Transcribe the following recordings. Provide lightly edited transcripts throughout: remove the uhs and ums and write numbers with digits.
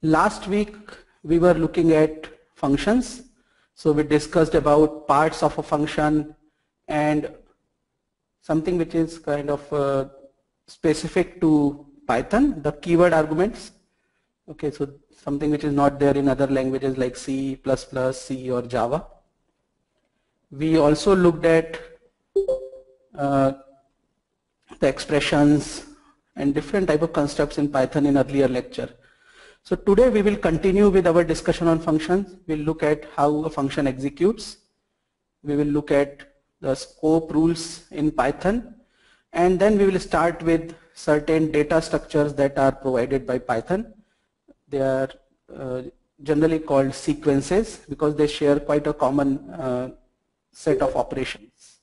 Last week we were looking at functions. So we discussed about parts of a function and something which is kind of specific to Python, the keyword arguments. Okay, so something which is not there in other languages like C++, C or Java. We also looked at the expressions and different type of constructs in Python in earlier lecture. So today we will continue with our discussion on functions. We'll look at how a function executes. We will look at the scope rules in Python, and then we will start with certain data structures that are provided by Python. They are generally called sequences because they share quite a common set of operations.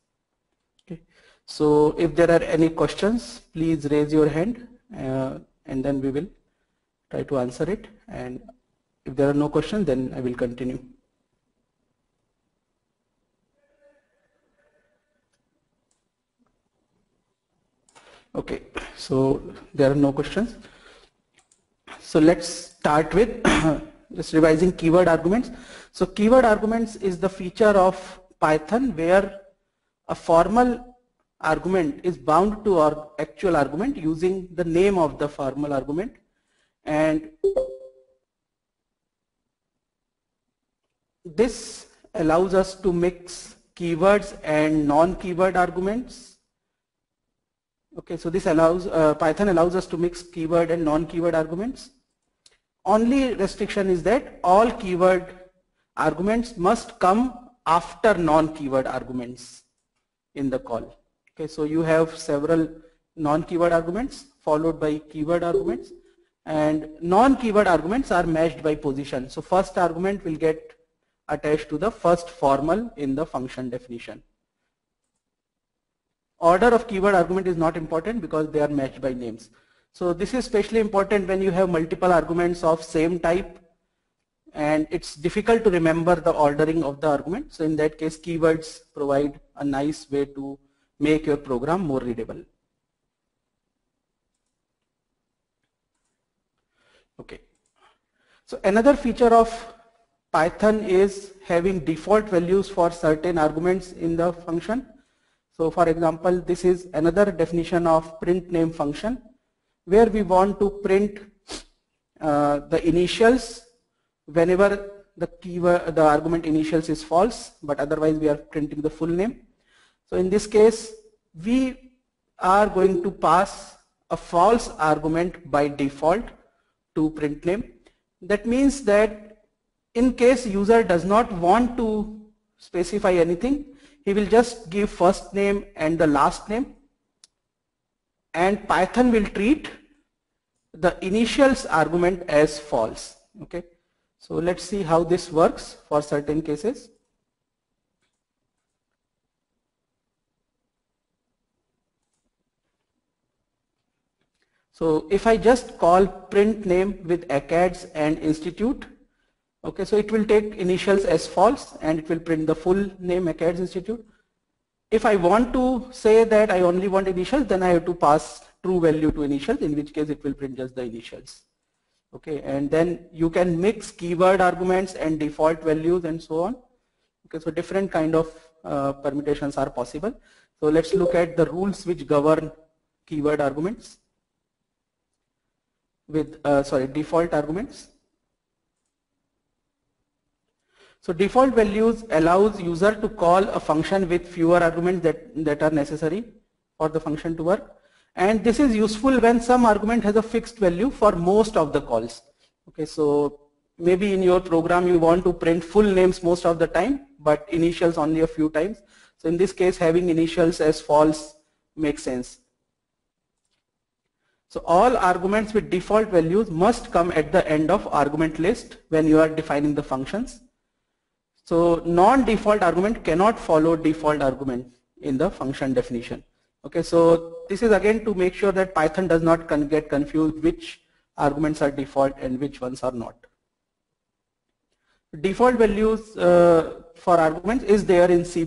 Okay. So if there are any questions, please raise your hand and then we will try to answer it, and if there are no questions, then I will continue. Okay, so there are no questions. So let's start with just revising keyword arguments. So keyword arguments is the feature of Python where a formal argument is bound to our actual argument using the name of the formal argument, and this allows us to mix keywords and non-keyword arguments. Okay, so this allows Python allows us to mix keyword and non-keyword arguments. Only restriction is that all keyword arguments must come after non-keyword arguments in the call. Okay, so you have several non-keyword arguments followed by keyword arguments, and non-keyword arguments are matched by position. So first argument will get attached to the first formal in the function definition. Order of keyword argument is not important because they are matched by names. So this is especially important when you have multiple arguments of same type and it's difficult to remember the ordering of the argument. So in that case, keywords provide a nice way to make your program more readable. Okay. So another feature of Python is having default values for certain arguments in the function. So for example, this is another definition of print name function where we want to print the initials whenever the argument initials is false, but otherwise we are printing the full name. So in this case, we are going to pass a false argument by default to print name. That means that in case user does not want to specify anything, he will just give first name and the last name, and Python will treat the initials argument as false. Okay, so let's see how this works for certain cases. So if I just call print name with acads and institute, okay, so it will take initials as false and it will print the full name acads institute. If I want to say that I only want initials, then I have to pass true value to initials, in which case it will print just the initials. Okay, and then you can mix keyword arguments and default values and so on. Okay, so different kind of permutations are possible. So let's look at the rules which govern keyword arguments with default arguments. So default values allows user to call a function with fewer arguments that are necessary for the function to work, and this is useful when some argument has a fixed value for most of the calls. Okay, so maybe in your program you want to print full names most of the time but initials only a few times. So in this case, having initials as false makes sense. So all arguments with default values must come at the end of argument list when you are defining the functions. So non-default argument cannot follow default argument in the function definition. Okay, so this is again to make sure that Python does not get confused which arguments are default and which ones are not. Default values for arguments is there in C++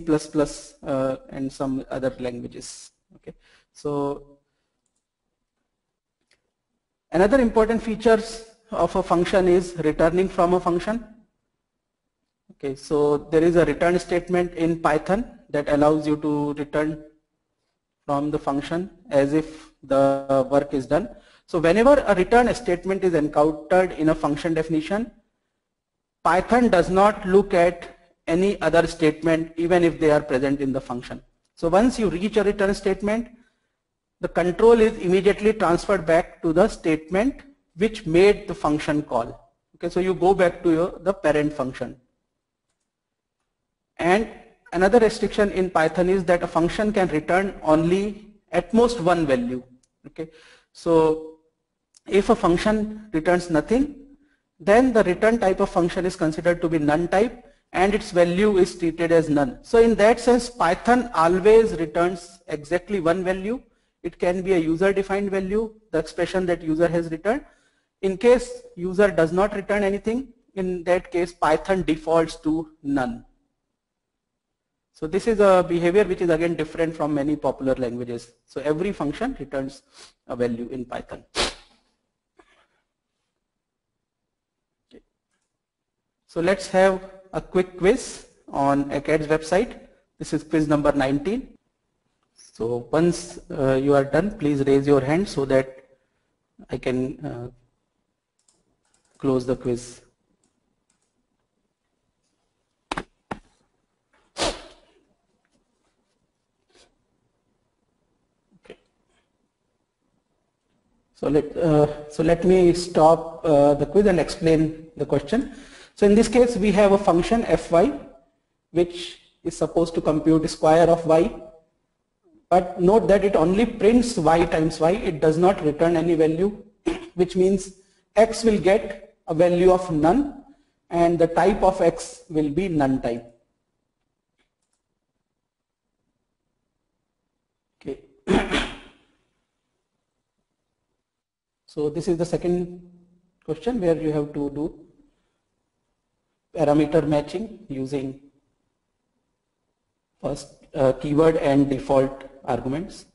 and some other languages. Okay, so another important features of a function is returning from a function. Okay, so there is a return statement in Python that allows you to return from the function as if the work is done. So whenever a return statement is encountered in a function definition, Python does not look at any other statement even if they are present in the function. So once you reach a return statement, the control is immediately transferred back to the statement which made the function call. Okay, so you go back to the parent function. And another restriction in Python is that a function can return only at most one value. Okay, so if a function returns nothing, then the return type of function is considered to be none type and its value is treated as none. So in that sense, Python always returns exactly one value. It can be a user defined value, the expression that user has returned. In case user does not return anything, in that case Python defaults to none. So this is a behavior which is again different from many popular languages. So every function returns a value in Python. Okay. So let's have a quick quiz on ACAD's website. This is quiz number 19. So once you are done, please raise your hand so that I can close the quiz. Okay. So let me stop the quiz and explain the question. So in this case, we have a function fy which is supposed to compute square of y. But note that it only prints y times y, it does not return any value, which means x will get a value of none and the type of x will be none type. Okay. So this is the second question where you have to do parameter matching using first keyword and default arguments.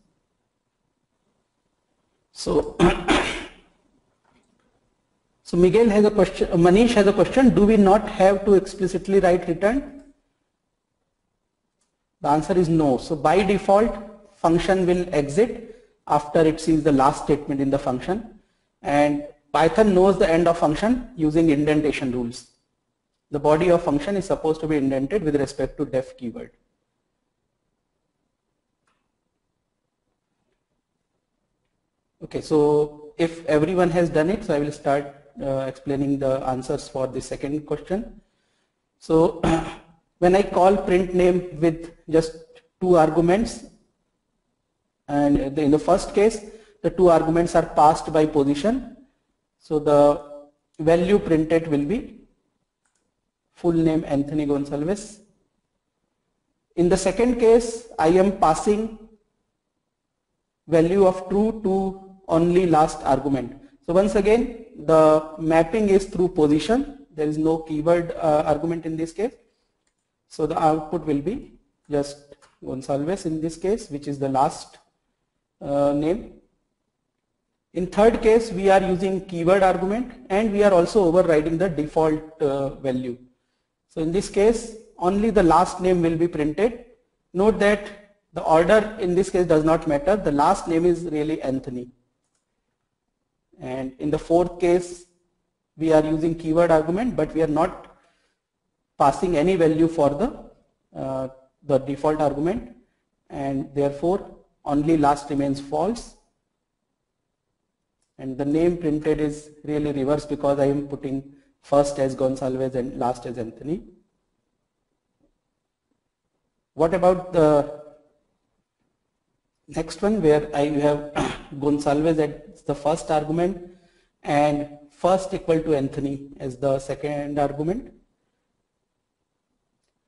So, so Miguel has a question, Manish has a question, do we not have to explicitly write return? The answer is no. So by default, function will exit after it sees the last statement in the function, and Python knows the end of function using indentation rules. The body of function is supposed to be indented with respect to def keyword. Okay, so if everyone has done it, so I will start explaining the answers for the second question. So when I call print name with just two arguments, and in the first case the two arguments are passed by position, so the value printed will be full name Anthony Gonsalves. In the second case, I am passing value of true to only last argument. So once again, the mapping is through position. There is no keyword argument in this case. So the output will be just Gonsalves in this case, which is the last name. In third case, we are using keyword argument and we are also overriding the default value. So in this case, only the last name will be printed. Note that the order in this case does not matter. The last name is really Anthony. And in the fourth case, we are using keyword argument, but we are not passing any value for the default argument, and therefore only last remains false. And the name printed is really reverse because I am putting first as Gonsalves and last as Anthony. What about the next one where I have Gonsalves as the first argument and first equal to Anthony as the second argument?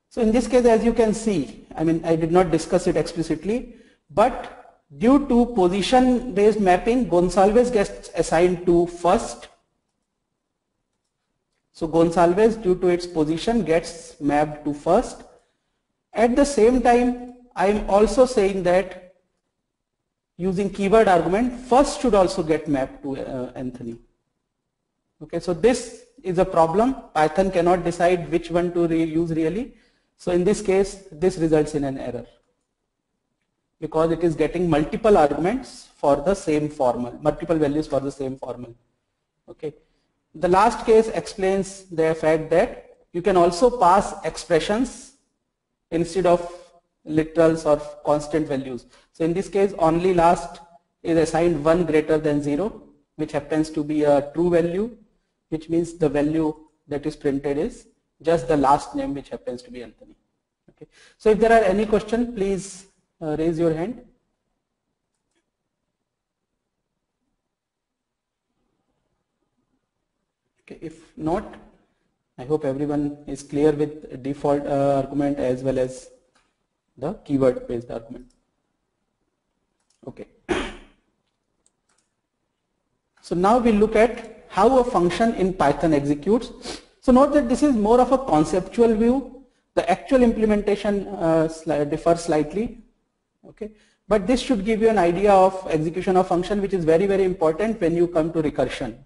So in this case, as you can see, I mean, I did not discuss it explicitly, but due to position based mapping, Gonsalves gets assigned to first. So Gonsalves, due to its position, gets mapped to first. At the same time, I am also saying that using keyword argument, first should also get mapped to Anthony. Okay, so this is a problem. Python cannot decide which one to use really. So in this case, this results in an error because it is getting multiple arguments for the same formal, multiple values for the same formal. Okay. The last case explains the fact that you can also pass expressions instead of literals or constant values. So in this case, only last is assigned 1 greater than 0, which happens to be a true value, which means the value that is printed is just the last name, which happens to be Anthony. Okay. So if there are any question, please raise your hand. Okay. If not, I hope everyone is clear with default argument as well as the keyword based argument. Okay. So now we look at how a function in Python executes. So note that this is more of a conceptual view. The actual implementation differs slightly. Okay. But this should give you an idea of execution of function, which is very, very important when you come to recursion.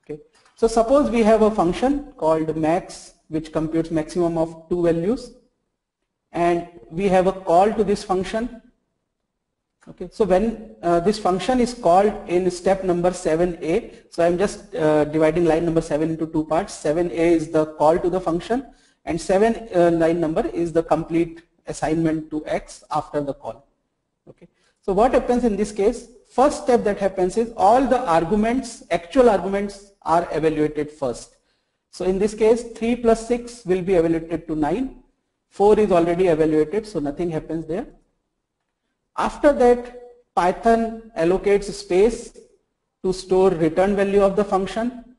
Okay. So suppose we have a function called max, which computes maximum of 2 values, and we have a call to this function. Okay, so when this function is called in step number 7a, so I'm just dividing line number 7 into 2 parts. 7a is the call to the function, and 7 line number is the complete assignment to x after the call. Okay, so what happens in this case? First step that happens is all the arguments, actual arguments, are evaluated first. So in this case, 3 plus 6 will be evaluated to 9. 4 is already evaluated, so nothing happens there. After that, Python allocates space to store return value of the function,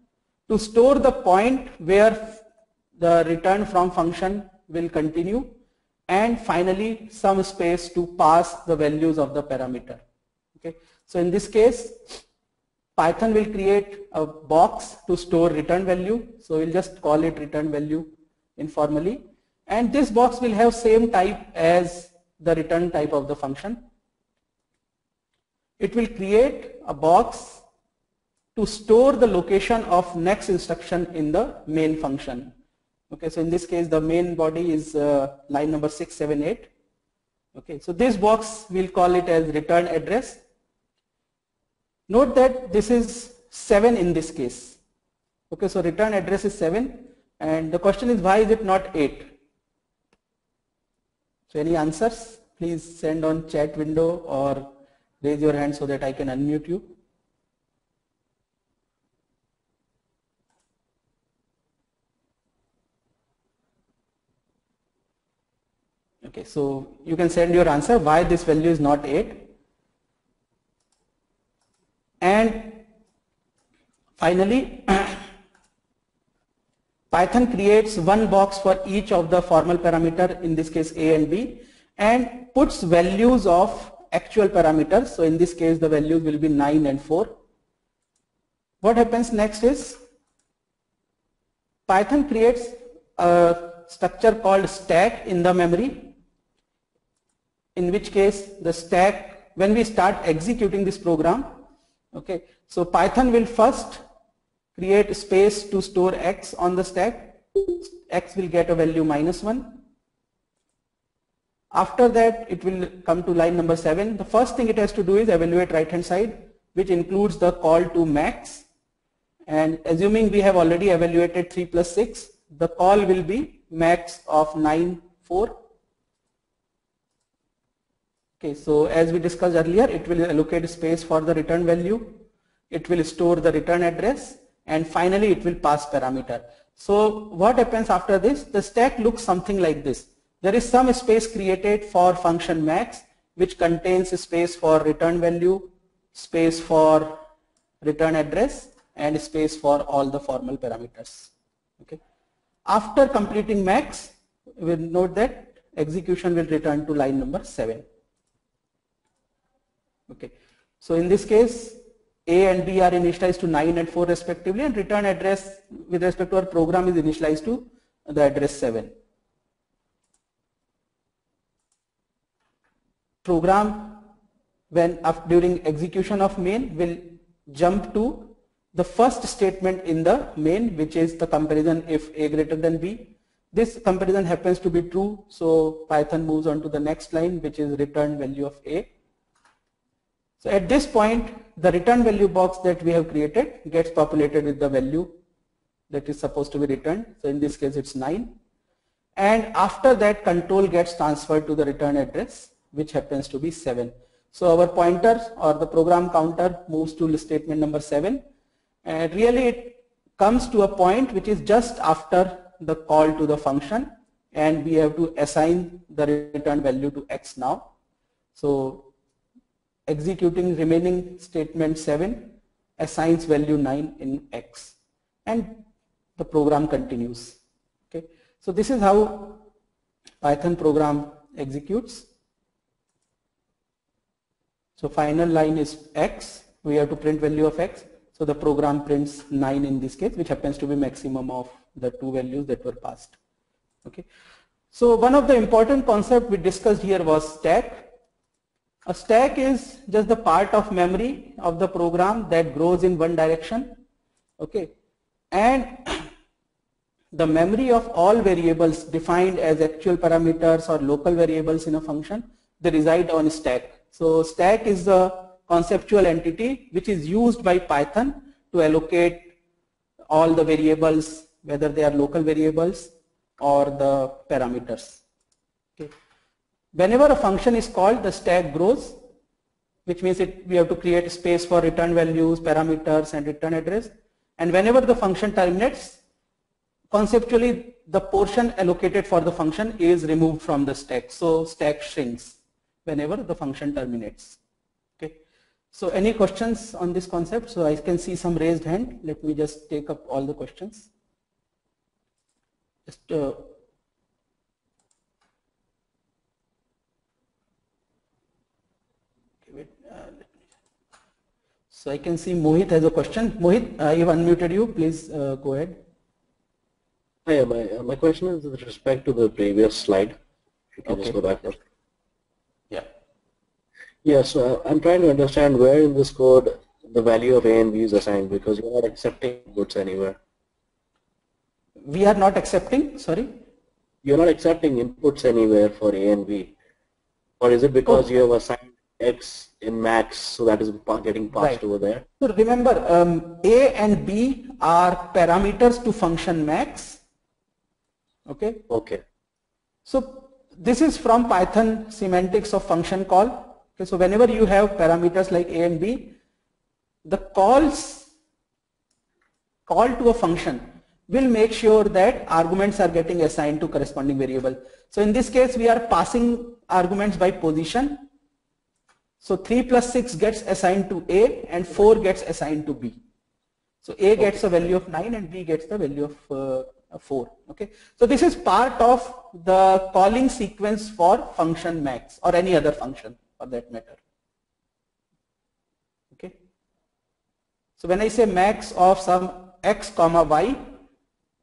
to store the point where the return from function will continue, and finally some space to pass the values of the parameter. Okay. So in this case, Python will create a box to store return value. So we'll just call it return value informally. And this box will have same type as the return type of the function. It will create a box to store the location of next instruction in the main function. Okay, so in this case the main body is line number 6, 7, 8. Okay, so this box we'll call it as return address. Note that this is 7 in this case. Okay, so return address is 7, and the question is why is it not 8? So any answers? Please send on chat window or raise your hand so that I can unmute you. Okay, so you can send your answer why this value is not 8. And finally, Python creates one box for each of the formal parameter, in this case A and B, and puts values of actual parameters. So in this case the values will be 9 and 4. What happens next is Python creates a structure called stack in the memory, in which case the stack, when we start executing this program, okay, so Python will first create space to store x on the stack. X will get a value -1. After that it will come to line number 7. The first thing it has to do is evaluate right hand side, which includes the call to max, and assuming we have already evaluated 3 plus 6, the call will be max of 9, 4. Okay, so as we discussed earlier, it will allocate space for the return value, it will store the return address, and finally it will pass parameter. So what happens after this? The stack looks something like this. There is some space created for function max, which contains space for return value, space for return address, and space for all the formal parameters. Okay. After completing max, we'll note that execution will return to line number 7. Okay. So in this case, A and B are initialized to 9 and 4 respectively, and return address with respect to our program is initialized to the address 7. Program, when during execution of main, will jump to the first statement in the main, which is the comparison if A greater than B. This comparison happens to be true, so Python moves on to the next line, which is return value of A. So at this point, the return value box that we have created gets populated with the value that is supposed to be returned. So in this case, it's 9. And after that, control gets transferred to the return address, which happens to be 7. So our pointer or the program counter moves to statement number 7. And really it comes to a point which is just after the call to the function, and we have to assign the return value to X now. So executing remaining statement 7 assigns value 9 in X, and the program continues. Okay, so this is how Python program executes. So final line is X, we have to print value of X, so the program prints 9 in this case, which happens to be maximum of the two values that were passed. Okay, so one of the important concepts we discussed here was stack. A stack is just the part of memory of the program that grows in one direction. Okay, and the memory of all variables defined as actual parameters or local variables in a function, they reside on stack. So stack is the conceptual entity which is used by Python to allocate all the variables, whether they are local variables or the parameters. Okay. Whenever a function is called, the stack grows, which means we have to create space for return values, parameters, and return address. And whenever the function terminates, conceptually the portion allocated for the function is removed from the stack. So stack shrinks whenever the function terminates. Okay. So any questions on this concept? So I can see some raised hand. Let me just take up all the questions. Just so I can see Mohit has a question. Mohit, I have unmuted you. Please go ahead. Hi, my question is with respect to the previous slide. If you can just go back. Yeah. Yeah, so I'm trying to understand where in this code the value of A and B is assigned, because you're not accepting inputs anywhere. We are not accepting, sorry? You're not accepting inputs anywhere for A and B. Or is it because you have assigned X in max, so that is getting passed over there? So remember, A and B are parameters to function max. Okay? Okay. So this is from Python semantics of function call. Okay, so whenever you have parameters like A and B, the call to a function will make sure that arguments are getting assigned to corresponding variable. So in this case, we are passing arguments by position. So 3 plus 6 gets assigned to A and 4 gets assigned to B. So A gets a value of 9 and B gets the value of 4. Okay. So this is part of the calling sequence for function max or any other function for that matter. Okay. So when I say max of some X comma Y,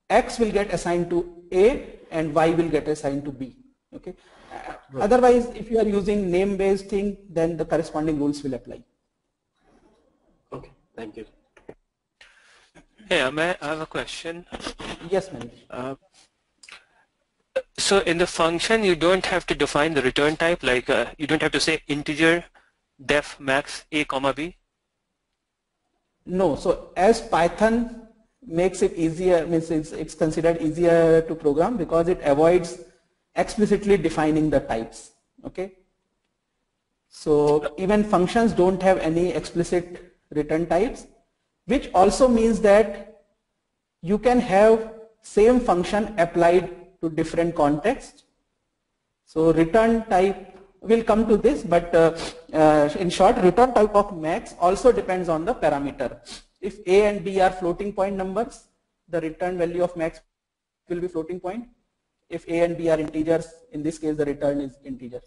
X will get assigned to A and Y will get assigned to B. Okay. Otherwise, if you are using name-based thing, then the corresponding rules will apply. Okay, thank you. Hey, I have a question. Yes, Manish. So in the function, you don't have to define the return type, like you don't have to say integer def max A comma B? No, so as Python makes it easier, means it's considered easier to program because it avoids explicitly defining the types. Okay. So even functions don't have any explicit return types, which also means that you can have same function applied to different contexts. So return type, we'll come to this, but in short, return type of max also depends on the parameter. If A and B are floating point numbers, the return value of max will be floating point. If A and B are integers, in this case the return is integer.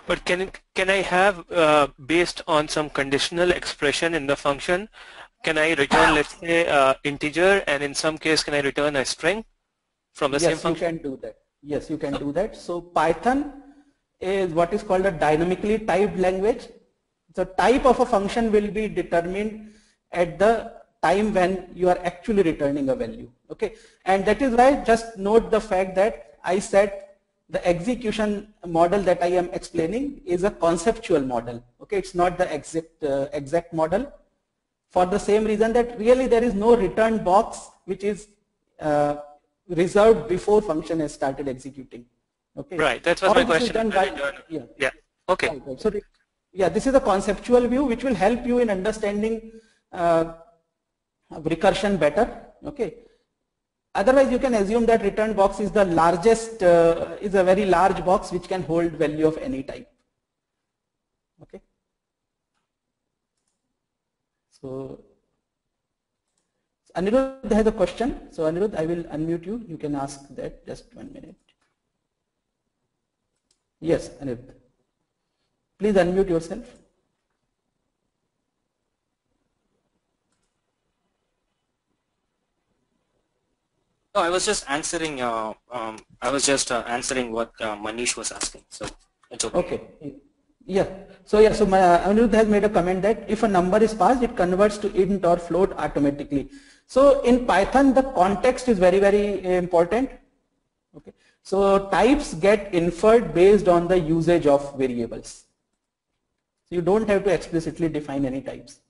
But can I have, based on some conditional expression in the function, can I return, let's say, integer, and in some case can I return a string from the same function? Yes, you can do that. Yes, you can do that. So Python is what is called a dynamically typed language. The type of a function will be determined at the time when you are actually returning a value. Okay, and that is why just note the fact that I said the execution model that I am explaining is a conceptual model. Okay, it's not the exact model, for the same reason that really there is no return box which is reserved before function has started executing. Okay, right, that was my question. Yeah, okay. Right. So yeah, this is a conceptual view which will help you in understanding recursion better. Okay, otherwise you can assume that return box is the largest, is a very large box which can hold value of any type. Okay, so Anirudh has a question. So Anirudh, I will unmute you. You can ask that. Just 1 minute. Yes, Anirudh. Please unmute yourself. No, I was just answering. Answering what Manish was asking. So it's okay. Okay. Yeah. So Anirudh has made a comment that if a number is passed, it converts to int or float automatically. So in Python, the context is very, very important. Okay. So types get inferred based on the usage of variables. So you don't have to explicitly define any types.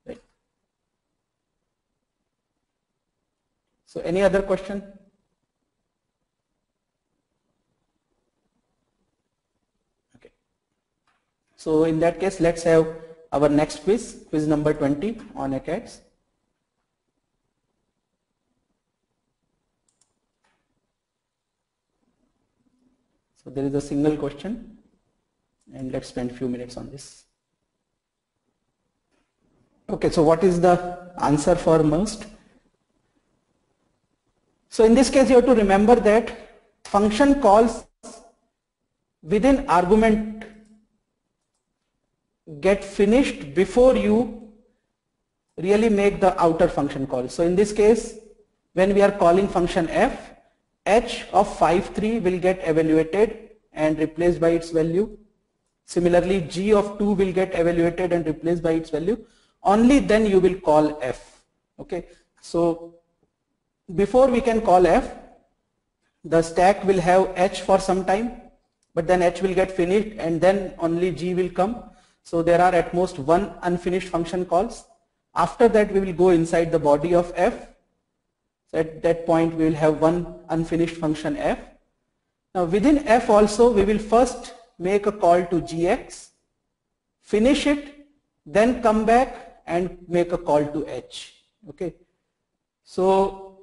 Right. So any other question? Okay. So in that case, let's have our next quiz, quiz number 20 on ACADS. So there is a single question, and let's spend a few minutes on this. Okay, so what is the answer for most? So in this case, you have to remember that function calls within argument get finished before you really make the outer function call. So in this case, when we are calling function f, h of 5, 3 will get evaluated and replaced by its value. Similarly, g of 2 will get evaluated and replaced by its value. Only then you will call f. Okay, so before we can call f, the stack will have h for some time, but then h will get finished and then only g will come. So there are at most one unfinished function calls. After that, we will go inside the body of f. So at that point, we will have one unfinished function f. Now within f also, we will first make a call to gx, finish it, then come back and make a call to h. Okay, so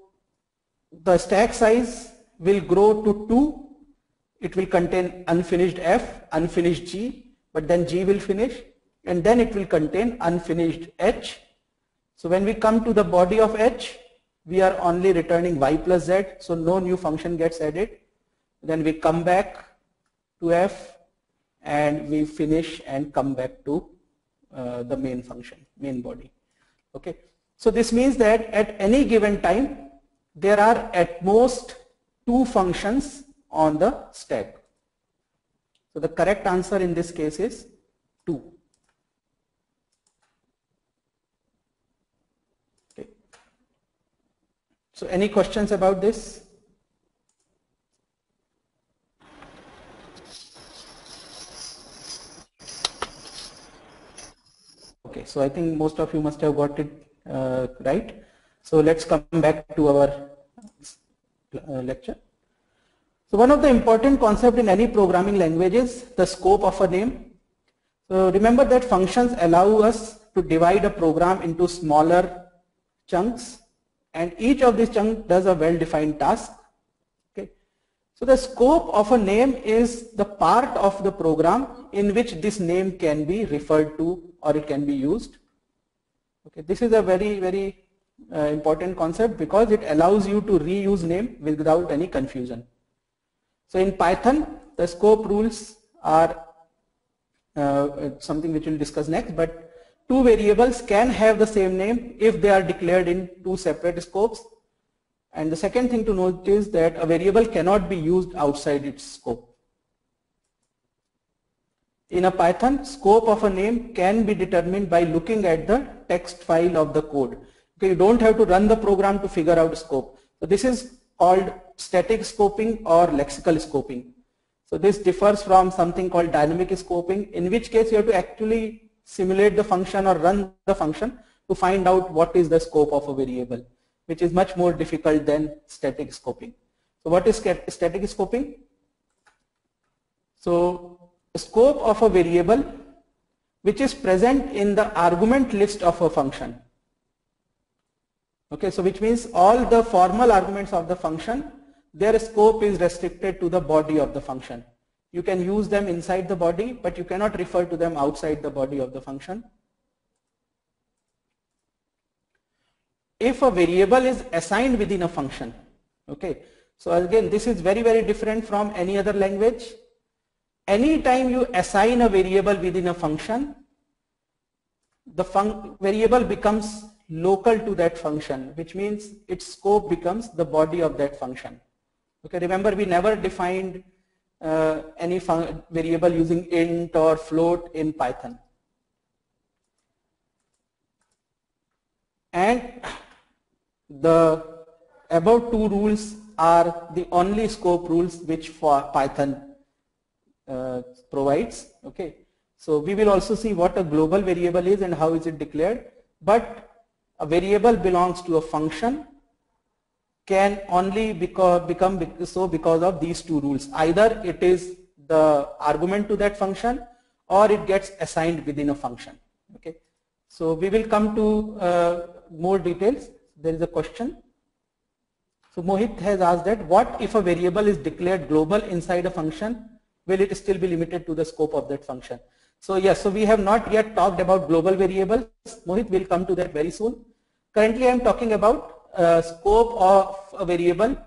the stack size will grow to 2. It will contain unfinished f, unfinished g, but then g will finish, and then it will contain unfinished h. So when we come to the body of h, we are only returning y plus z, so no new function gets added. Then we come back to f and we finish and come back to the main function, main body. Okay, so this means that at any given time there are at most 2 functions on the stack. So the correct answer in this case is 2. Okay. So any questions about this? Okay, so I think most of you must have got it right. So let's come back to our lecture. So one of the important concepts in any programming language is the scope of a name. So remember that functions allow us to divide a program into smaller chunks, and each of these chunks does a well-defined task. Okay. So the scope of a name is the part of the program in which this name can be referred to or it can be used. Okay. This is a very, very important concept because it allows you to reuse name without any confusion. So in Python, the scope rules are something which we'll discuss next, but 2 variables can have the same name if they are declared in 2 separate scopes. And the second thing to note is that a variable cannot be used outside its scope. In a Python, scope of a name can be determined by looking at the text file of the code. Okay, you don't have to run the program to figure out scope. So this is called static scoping or lexical scoping. So this differs from something called dynamic scoping, in which case you have to actually simulate the function or run the function to find out what is the scope of a variable, which is much more difficult than static scoping. So what is static scoping? So scope of a variable which is present in the argument list of a function. Okay, so which means all the formal arguments of the function, their scope is restricted to the body of the function. You can use them inside the body, but you cannot refer to them outside the body of the function. If a variable is assigned within a function, okay, so again this is very, very different from any other language. Anytime you assign a variable within a function, the variable becomes local to that function, which means its scope becomes the body of that function. Okay, remember we never defined any variable using int or float in Python. And the above two rules are the only scope rules which Python provides. Okay, so we will also see what a global variable is and how is it declared, but a variable belongs to a function can only become so because of these two rules. Either it is the argument to that function or it gets assigned within a function. Okay, so we will come to more details. There is a question. So Mohit has asked that what if a variable is declared global inside a function, will it still be limited to the scope of that function? So yes, so we have not yet talked about global variables. Mohit will come to that very soon. Currently I am talking about scope of a variable,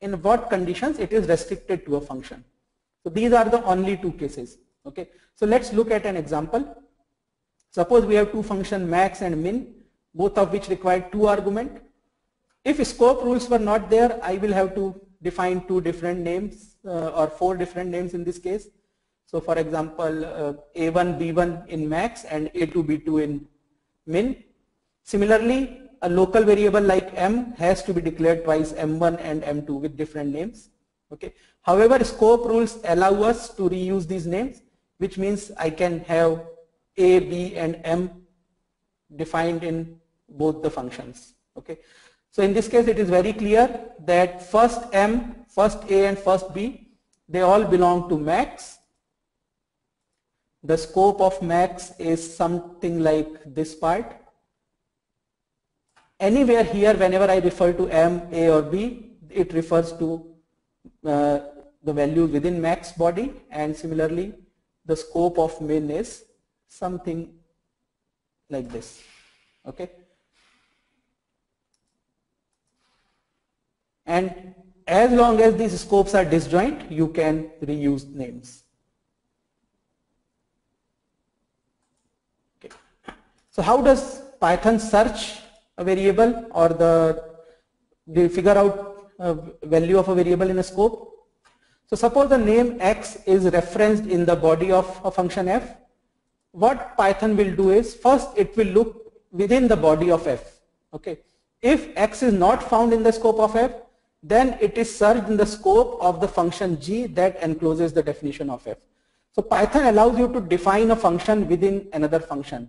in what conditions it is restricted to a function. So these are the only two cases. Okay, so let's look at an example. Suppose we have two functions max and min, both of which require two arguments. If scope rules were not there, I will have to define two different names or four different names in this case. So for example, a1 b1 in max and a2 b2 in min. Similarly, a local variable like m has to be declared twice, m1 and m2 with different names. Okay. However, scope rules allow us to reuse these names, which means I can have a, b and m defined in both the functions. Okay. So in this case it is very clear that first m, first a and first b, they all belong to max. The scope of max is something like this part. Anywhere here, whenever I refer to m, a or b, it refers to the value within max body, and similarly the scope of min is something like this. Okay, and as long as these scopes are disjoint, you can reuse names. Okay. So how does Python search a variable or the figure out value of a variable in a scope? So suppose the name x is referenced in the body of a function f. What Python will do is, first it will look within the body of f. Okay, if x is not found in the scope of f, then it is searched in the scope of the function g that encloses the definition of f. So Python allows you to define a function within another function.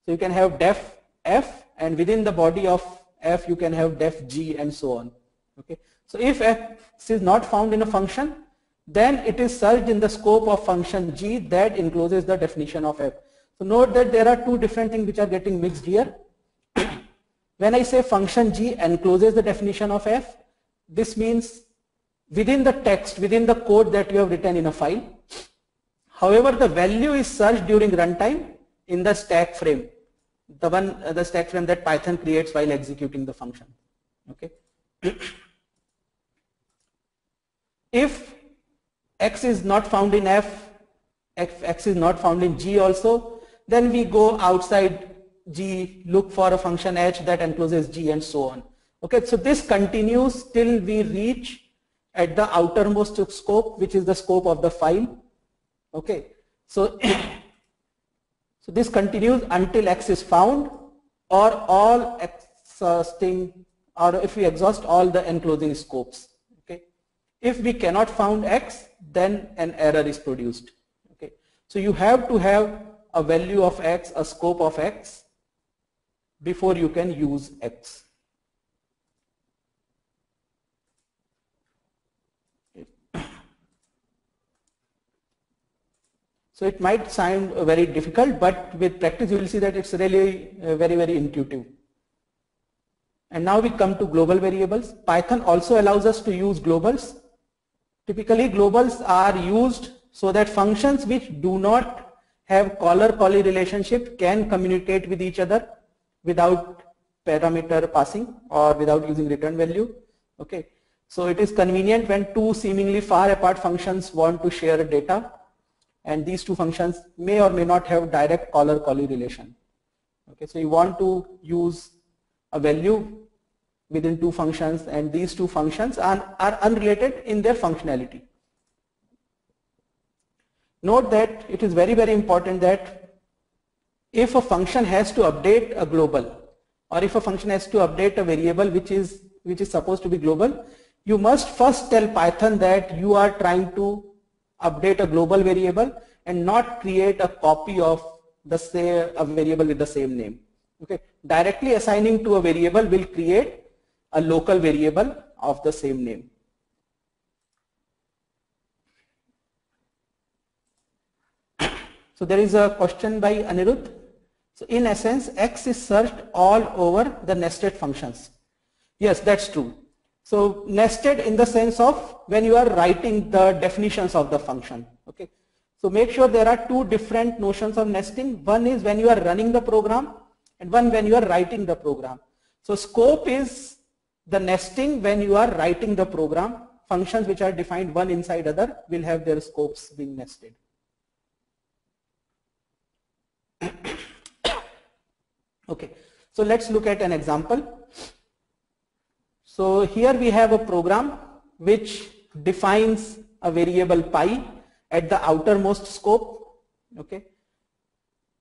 So you can have def f, and within the body of f you can have def g and so on. Okay, so if x is not found in a function, then it is searched in the scope of function g that encloses the definition of f. So note that there are two different things which are getting mixed here. When I say function g encloses the definition of f, this means within the text, within the code that you have written in a file. However, the value is searched during runtime in the stack frame, the stack frame that Python creates while executing the function. Okay. If x is not found in f, x is not found in g also, then we go outside g, look for a function h that encloses g and so on. Okay, so this continues till we reach at the outermost scope, which is the scope of the file. Okay, so so this continues until x is found, or all exhausting, or if we exhaust all the enclosing scopes. Okay. If we cannot find X, then an error is produced. Okay. So you have to have a value of X, a scope of X, before you can use X. So it might sound very difficult, but with practice you will see that it's really very, very intuitive. And now we come to global variables. Python also allows us to use globals. Typically globals are used so that functions which do not have caller-callee relationship can communicate with each other without parameter passing or without using return value. Okay. So it is convenient when two seemingly far apart functions want to share data, and these two functions may or may not have direct caller-callee relation. Okay, so you want to use a value within two functions, and these two functions are unrelated in their functionality. Note that it is very, very important that if a function has to update a global, or if a function has to update a variable which is supposed to be global, you must first tell Python that you are trying to update a global variable and not create a copy of a variable with the same name. Okay, directly assigning to a variable will create a local variable of the same name. So there is a question by Anirudh. So in essence, X is searched all over the nested functions. Yes, that's true. So nested in the sense of when you are writing the definitions of the function. Okay. So make sure there are two different notions of nesting. One is when you are running the program, and one when you are writing the program. So scope is the nesting when you are writing the program. Functions which are defined one inside other will have their scopes being nested. Okay, so let's look at an example. So here we have a program which defines a variable pi at the outermost scope. Okay,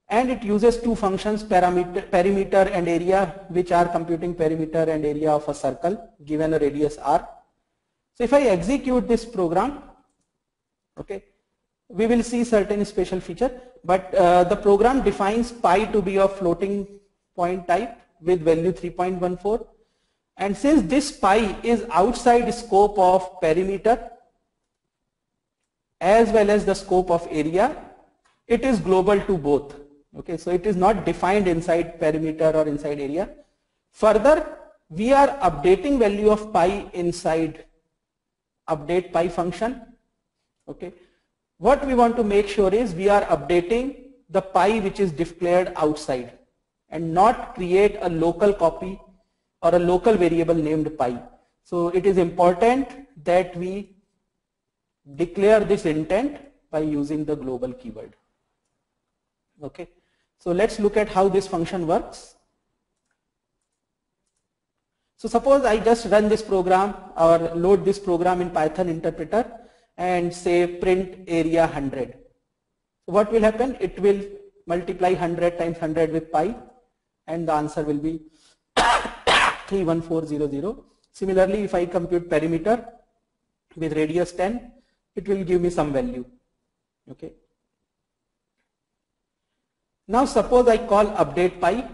and it uses two functions, perimeter and area, which are computing perimeter and area of a circle given a radius r. So if I execute this program, okay, we will see certain special feature, but the program defines pi to be of floating point type with value 3.14, and since this pi is outside scope of perimeter as well as the scope of area, it is global to both. Okay, so it is not defined inside perimeter or inside area. Further, we are updating value of pi inside update pi function. Okay, what we want to make sure is we are updating the pi which is declared outside and not create a local copy or a local variable named pi. So it is important that we declare this intent by using the global keyword. Okay, so let's look at how this function works. So suppose I just run this program or load this program in Python interpreter and say print area 100. So what will happen? It will multiply 100 times 100 with pi, and the answer will be 31400. Similarly, if I compute perimeter with radius 10, it will give me some value. Okay. Now suppose I call update pi.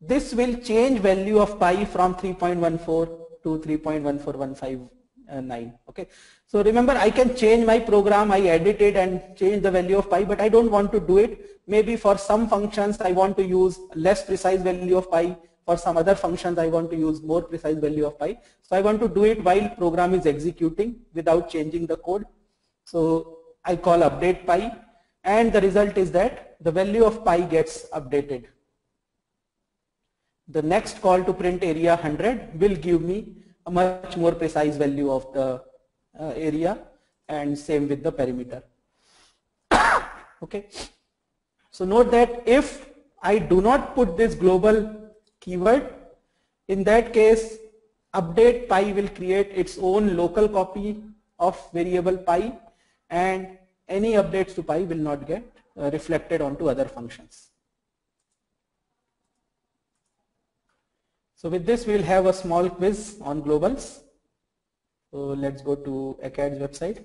This will change value of pi from 3.14 to 3.14159. Okay. So remember, I can change my program, I edit it and change the value of pi, but I don't want to do it. Maybe for some functions I want to use less precise value of pi. For some other functions I want to use more precise value of pi. So I want to do it while program is executing without changing the code. So I call update pi, and the result is that the value of pi gets updated. The next call to print area 100 will give me a much more precise value of the area, and same with the perimeter. Okay. So note that if I do not put this global keyword, in that case update pi will create its own local copy of variable pi, and any updates to pi will not get reflected onto other functions. So with this, we will have a small quiz on globals. So let's go to ACAD's website.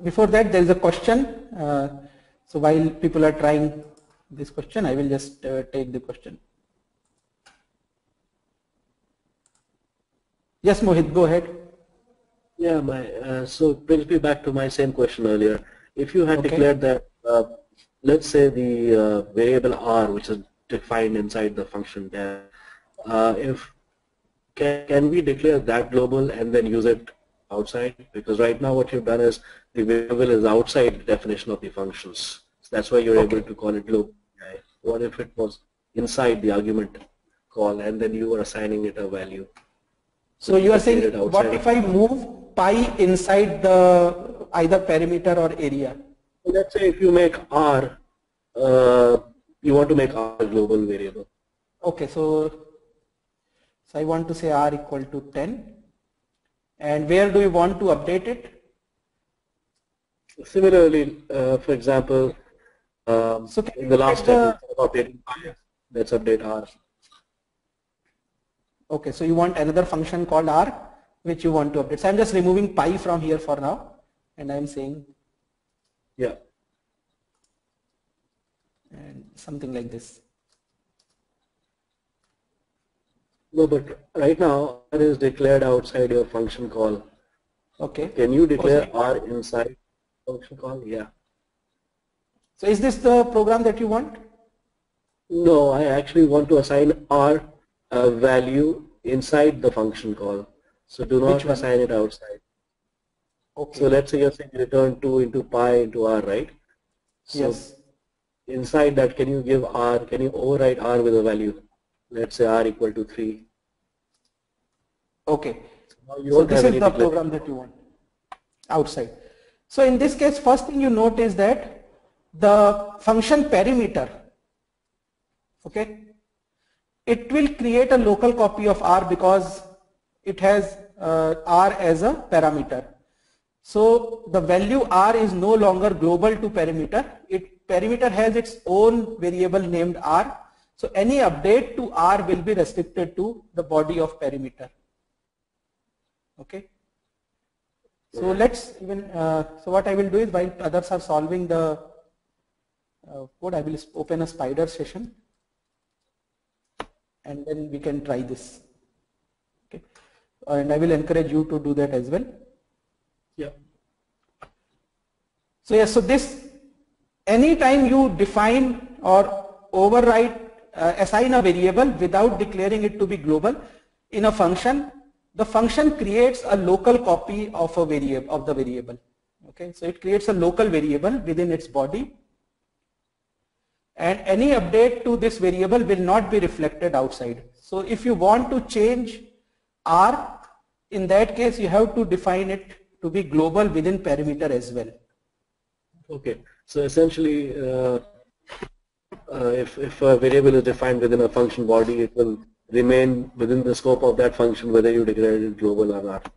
Before that, there is a question. So while people are trying this question, I will just take the question. Yes, Mohit, go ahead. Yeah, so it brings me back to my same question earlier. If you had Okay. declared that, let's say the variable r, which is defined inside the function there, if can we declare that global and then use it outside? Because right now what you've done is the variable is outside the definition of the functions. So that's why you're able to call it global. Right? What if it was inside the argument call and then you were assigning it a value? So you are declared saying, it what outside. if I move pi inside the either perimeter or area? Let's say if you make r, you want to make r a global variable. Okay, so I want to say r equal to 10. And where do you want to update it? Similarly, for example, So can in you the look last at step, the, instead of updating r, let's update r. okay, so you want another function called r, which you want to update. So I'm just removing pi from here for now, and I'm saying, Yeah. and something like this. No, but right now r is declared outside your function call. Okay. Can you declare Oh, r inside function call? Yeah. so is this the program that you want? No, I actually want to assign r a value inside the function call. So do Which not one? assign it outside. Okay. So let's say you're saying return 2 into pi into r, right? So Yes. inside that, can you give r, can you override r with a value? Let's say r equal to 3. Okay. Now you So don't this have is any the declaration. program that you want outside. So in this case, first thing you note is that the function perimeter, okay, it will create a local copy of r because it has r as a parameter. So the value r is no longer global to perimeter. Perimeter has its own variable named r. So any update to r will be restricted to the body of perimeter. Okay. So let's even, so what I will do is while others are solving the code, I will open a Spider session and then we can try this. Okay. And I will encourage you to do that as well. Yeah. So yes, so this, anytime you define or override, assign a variable without declaring it to be global in a function, the function creates a local copy of a variable, of the variable. Okay, so it creates a local variable within its body, and any update to this variable will not be reflected outside. So if you want to change r, in that case you have to define it to be global within perimeter as well. Okay. So essentially, if a variable is defined within a function body, it will remain within the scope of that function whether you declare it global or not.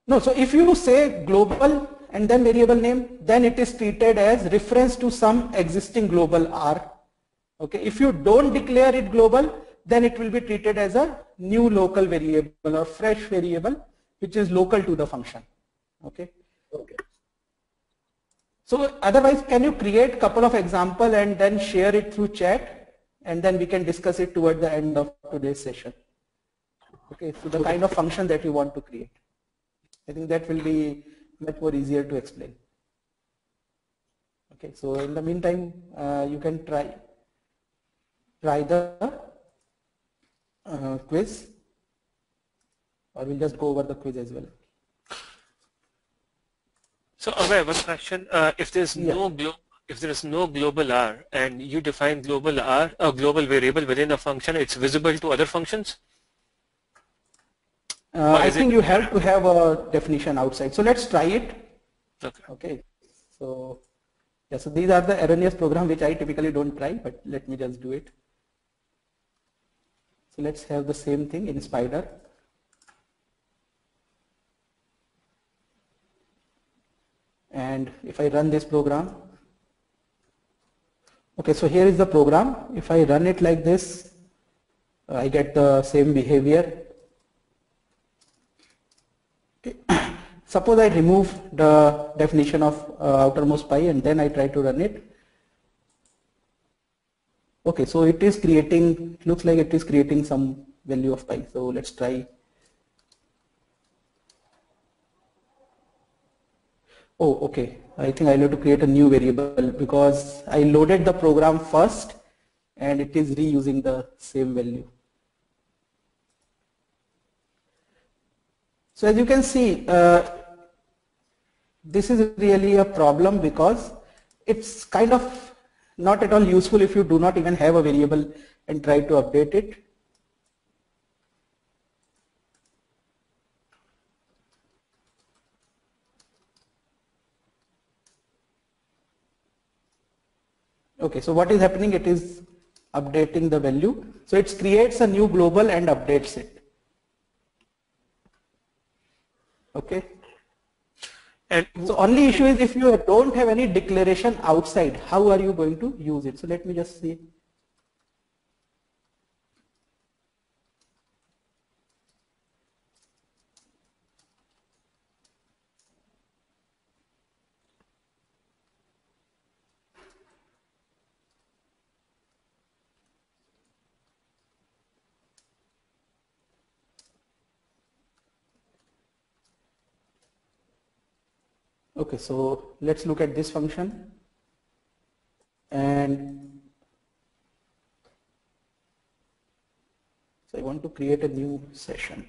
No, so if you say global and then variable name, then it is treated as reference to some existing global r. Okay, if you don't declare it global, then it will be treated as a new local variable or fresh variable which is local to the function. Okay. Okay. So otherwise, can you create couple of example and then share it through chat, and then we can discuss it toward the end of today's session. Okay, so the kind of function that you want to create. I think that will be much more easier to explain. Okay, so in the meantime, you can try the quiz, or we'll just go over the quiz as well. So Abhay, one question: if there's no global r and you define global r, a global variable within a function, it's visible to other functions? I think you have to have a definition outside. So let's try it. Okay. Okay. So yeah, so these are the erroneous program which I typically don't try, but let me just do it. So let's have the same thing in Spider. And if I run this program, okay, so here is the program. If I run it like this, I get the same behavior. Suppose I remove the definition of outermost pi and then I try to run it. Okay, so it is creating, looks like it is creating some value of pi. So let's try. Oh, okay. I think I'll have to create a new variable because I loaded the program first and it is reusing the same value. So as you can see, this is really a problem because it's kind of not at all useful if you do not even have a variable and try to update it. Okay, so what is happening? It is updating the value. So it creates a new global and updates it. Okay. And so only issue is if you don't have any declaration outside, how are you going to use it? So let me just see. Okay, so let's look at this function, and so I want to create a new session.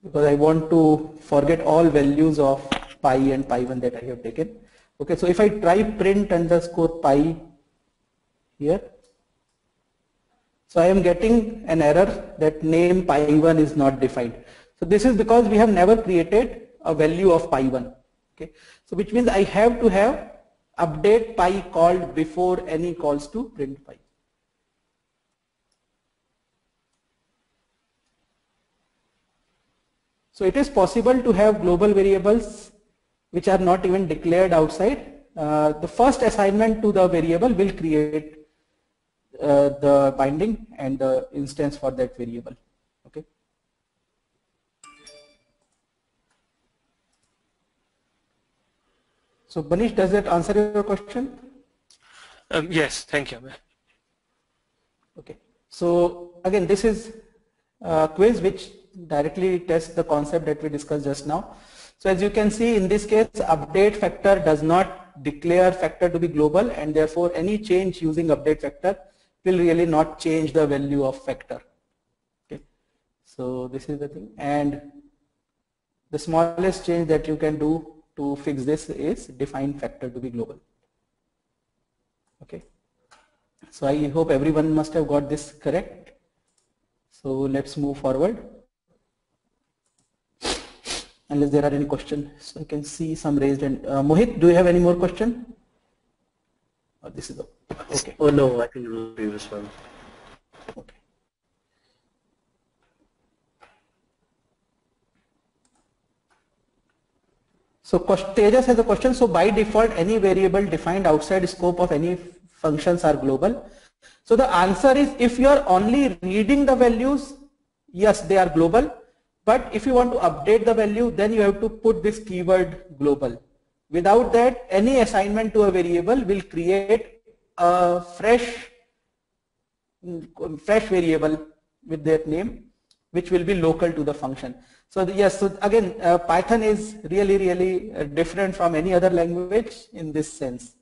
Because I want to forget all values of pi and pi1 that I have taken. Okay, so if I try print underscore pi here, so I am getting an error that name pi1 is not defined. So this is because we have never created a value of pi1. Okay, so which means I have to have update pi called before any calls to print pi. So it is possible to have global variables which are not even declared outside. The first assignment to the variable will create the binding and the instance for that variable. Okay. So Manish, does that answer your question? Yes, thank you. Okay. So again, this is a quiz which directly tests the concept that we discussed just now. So as you can see, in this case, update factor does not declare factor to be global, and therefore any change using update factor will really not change the value of factor. Okay. So this is the thing, and the smallest change that you can do to fix this is define factor to be global. Okay. So I hope everyone must have got this correct. So let's move forward. Unless there are any questions, so I can see some raised hand. Mohit, do you have any more question? Oh, this is the okay. Oh no, I think it was the previous one. Okay. So Tejas has a question. So by default, any variable defined outside scope of any functions are global. So the answer is, if you are only reading the values, yes, they are global. But if you want to update the value, then you have to put this keyword global. Without that, any assignment to a variable will create a fresh variable with that name, which will be local to the function. So yes, so again, Python is really different from any other language in this sense.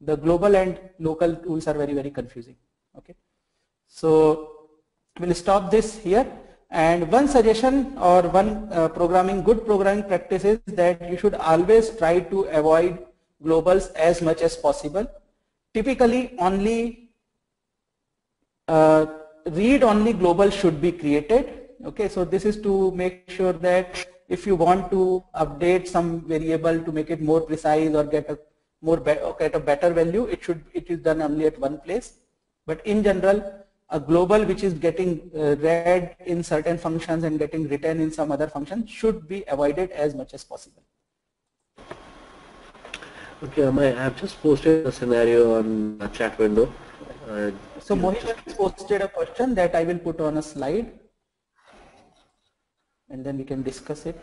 The global and local tools are very confusing. Okay, so we'll stop this here. And one suggestion or one good programming practice is that you should always try to avoid globals as much as possible. Typically, only read-only global should be created. Okay, so this is to make sure that if you want to update some variable to make it more precise or get a better value, it is done only at one place. But in general, a global which is getting read in certain functions and getting written in some other function should be avoided as much as possible. Okay, I have just posted a scenario on a chat window. So Mohit has posted a question that I will put on a slide and then we can discuss it.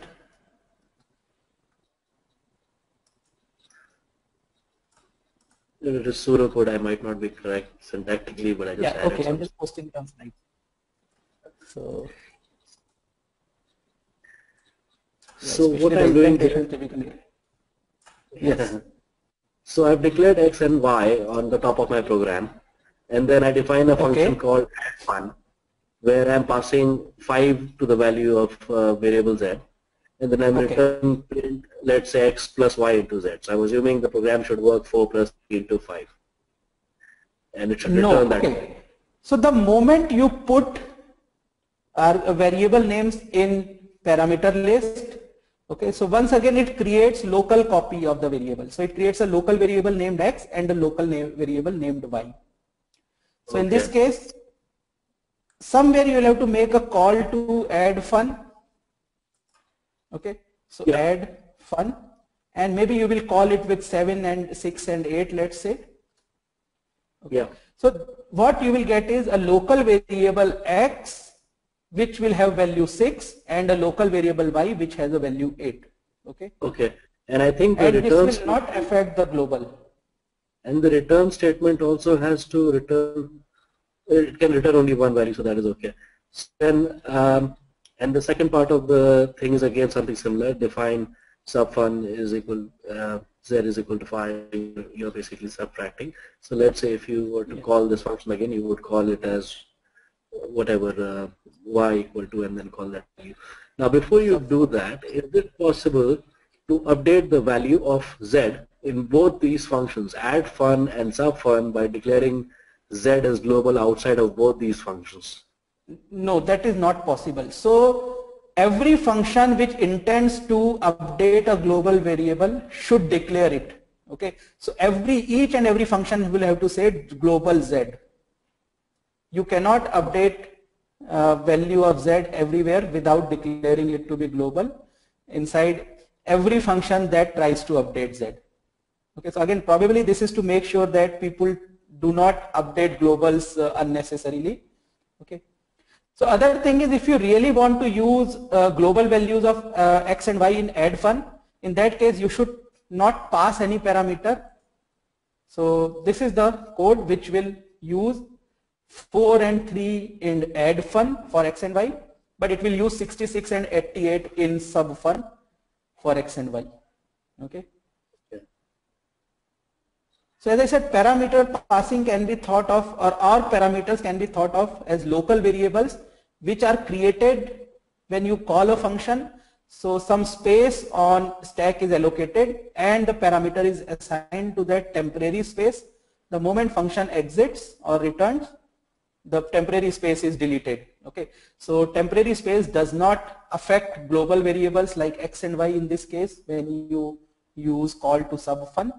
It is pseudocode. I might not be correct syntactically, but I just added okay, some. I'm just posting it on slide. So What I'm doing here, typically. Yes. So I've declared x and y on the top of my program, and then I define a function called add_fun, where I'm passing 5 to the value of variable z, and then I'm returning print, let's say x plus y into z. So I'm assuming the program should work 4 plus 3 into 5, and it should return that. So the moment you put variable names in parameter list, so once again it creates local copy of the variable. So it creates a local variable named x and a local variable named y. So in this case, somewhere you will have to make a call to add fun. So add fun, and maybe you will call it with 7 and 6 and 8, let's say. So what you will get is a local variable x which will have value 6 and a local variable y which has a value 8. And I think the return this will not affect the global. And the return statement also has to return. It can return only one value, so that is okay. Then and the second part of the thing is again something similar. Define subfun is equal z is equal to 5. You're basically subtracting. So let's say if you were to call this function again, you would call it as whatever y equal to, and then call that value. Now before you do that, is it possible to update the value of z in both these functions, add fun and subfun, by declaring z as global outside of both these functions? No, that is not possible. So every function which intends to update a global variable should declare it. So each and every function will have to say global z. You cannot update value of z everywhere without declaring it to be global inside every function that tries to update z. So again, probably this is to make sure that people do not update globals unnecessarily. So other thing is, if you really want to use global values of x and y in add fun, in that case you should not pass any parameter. So this is the code which will use 4 and 3 in add fun for x and y, but it will use 66 and 88 in sub fun for x and y. So as I said, parameter passing can be thought of, or our parameters can be thought of as local variables which are created when you call a function. So some space on stack is allocated and the parameter is assigned to that temporary space. The moment function exits or returns, the temporary space is deleted. So temporary space does not affect global variables like x and y in this case when you use call to subfun.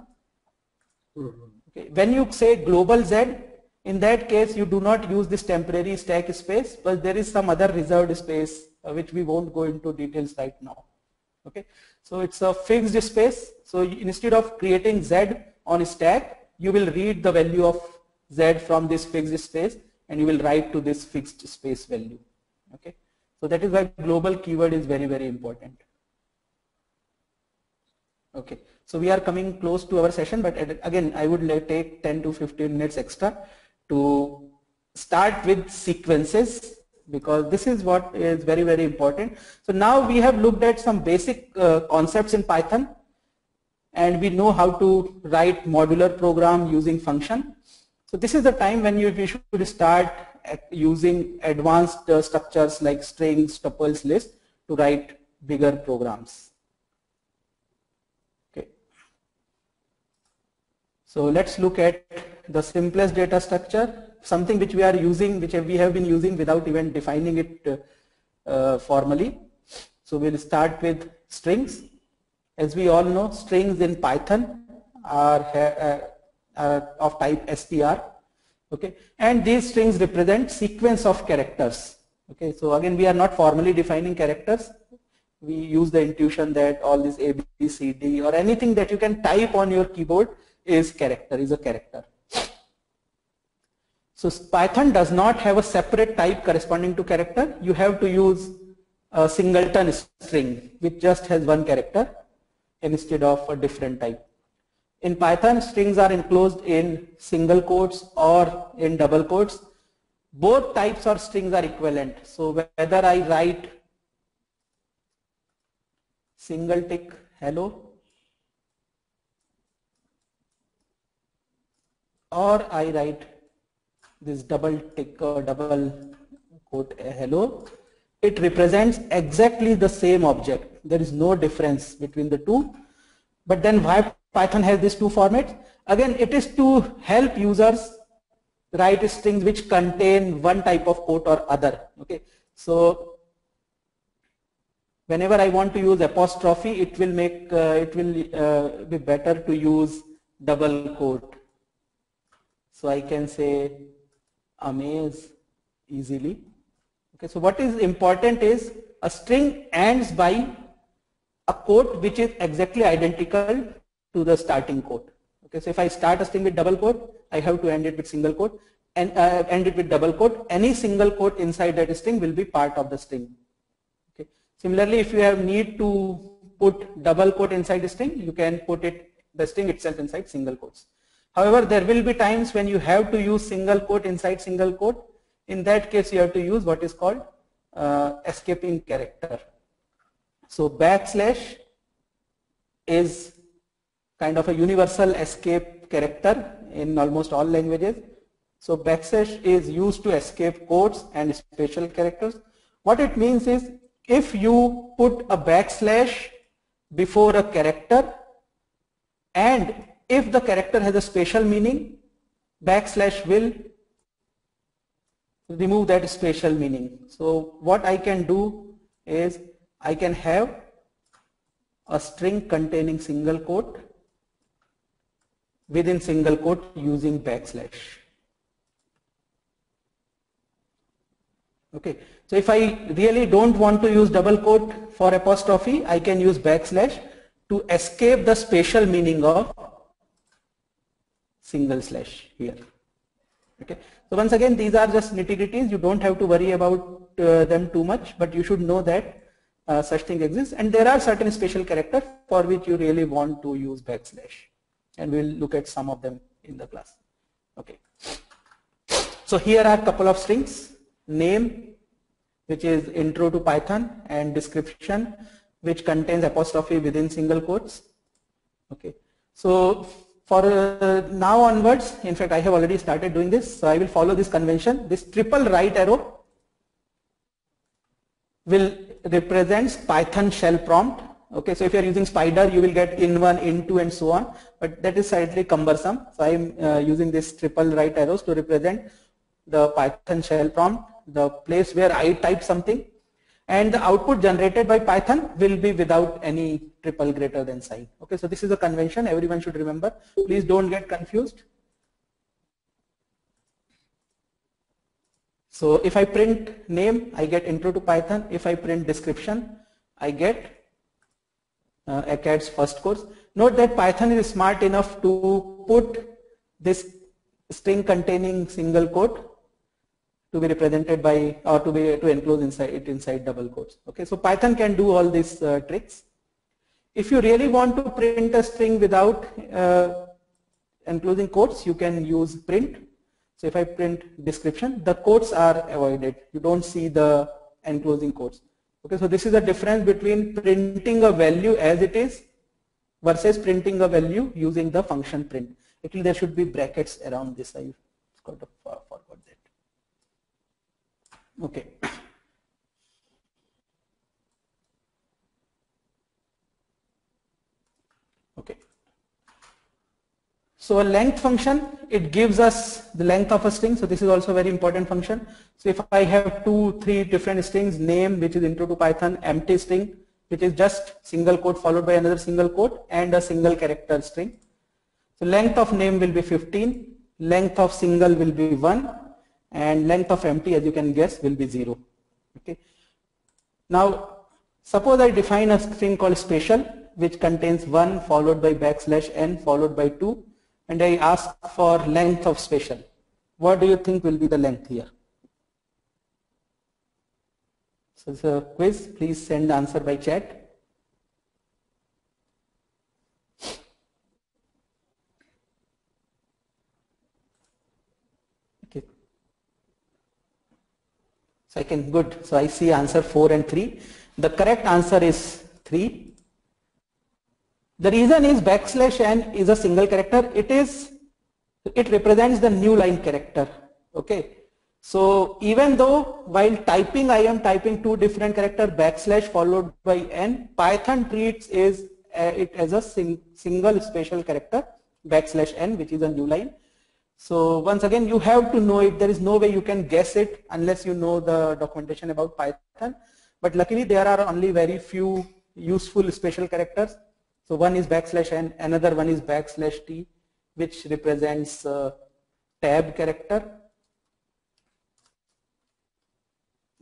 When you say global z, in that case you do not use this temporary stack space, but there is some other reserved space which we won't go into details right now. So it's a fixed space. So instead of creating z on a stack, you will read the value of z from this fixed space and you will write to this fixed space value. So that is why global keyword is very, very important. So we are coming close to our session, but again I would take 10 to 15 minutes extra to start with sequences, because this is what is very, very important. So now we have looked at some basic concepts in Python, and we know how to write modular program using function. So this is the time when we should start using advanced structures like strings, tuples, list to write bigger programs. So let's look at the simplest data structure, something which we are using, which we have been using without even defining it formally. So we'll start with strings. As we all know, strings in Python are of type str. Okay, and these strings represent sequence of characters. Okay, so again we are not formally defining characters. We use the intuition that all this A, B, C, D or anything that you can type on your keyboard is a character. So Python does not have a separate type corresponding to character. You have to use a singleton string which just has one character instead of a different type. In Python, strings are enclosed in single quotes or in double quotes. Both types of strings are equivalent. So whether I write single tick hello or I write this double tick or double quote hello, it represents exactly the same object. There is no difference between the two. But then why Python has these two formats? Again, it is to help users write strings which contain one type of quote or other. Okay, so whenever I want to use apostrophe, it will make be better to use double quote. So I can say amaze easily. Okay, so what is important is a string ends by a quote which is exactly identical to the starting quote. Okay, so if I start a string with double quote, I have to end it with single quote and end it with double quote. Any single quote inside that string will be part of the string. Okay. Similarly, if you have need to put double quote inside the string, you can put the string itself inside single quotes. However, there will be times when you have to use single quote inside single quote. In that case, you have to use what is called escaping character. So backslash is kind of a universal escape character in almost all languages. So backslash is used to escape quotes and special characters. What it means is if you put a backslash before a character and if the character has a special meaning, backslash will remove that special meaning. So what I can do is I can have a string containing single quote within single quote using backslash. Okay, so if I really don't want to use double quote for apostrophe, I can use backslash to escape the special meaning of single slash here. Okay, so once again these are just nitty-gritties. You don't have to worry about them too much, but you should know that such thing exists, and there are certain special characters for which you really want to use backslash, and we'll look at some of them in the class. Okay, so here are a couple of strings: name, which is intro to Python, and description, which contains apostrophe within single quotes. Okay, so for now onwards, in fact I have already started doing this, so I will follow this convention. This triple right arrow will represents Python shell prompt. Okay, so if you are using Spider, you will get in1, in2 and so on, but that is slightly cumbersome. So I am using this triple right arrows to represent the Python shell prompt, the place where I type something, and the output generated by Python will be without any triple greater than sign. Okay, so this is a convention everyone should remember. Please don't get confused. So if I print name, I get intro to Python. If I print description, I get ACAD's first course. Note that Python is smart enough to put this string containing single quote to be represented by, or to enclose inside double quotes. Okay, so Python can do all these tricks. If you really want to print a string without enclosing quotes, you can use print. So if I print description, the quotes are avoided. You don't see the enclosing quotes. Okay, so this is the difference between printing a value as it is versus printing a value using the function print. Actually, there should be brackets around this. I forgot that. Okay. Okay. So a length function, it gives us the length of a string. So this is also a very important function. So if I have 2, 3 different strings, name, which is intro to Python, empty string, which is just single quote followed by another single quote, and a single character string. So length of name will be 15, length of single will be 1 and length of empty, as you can guess, will be 0. Okay. Now suppose I define a string called special, which contains 1 followed by \n followed by 2, and I ask for length of special. What do you think will be the length here? So it's a quiz. Please send the answer by chat. Okay. So good. So I see answer 4 and 3. The correct answer is 3. The reason is \n is a single character. It represents the new line character. Okay. So even though while typing I am typing two different characters / followed by n, Python treats it as a single special character \n, which is a new line. So once again, you have to know it. There is no way you can guess it unless you know the documentation about Python. But luckily there are only very few useful special characters. So one is \n, another one is \t, which represents tab character.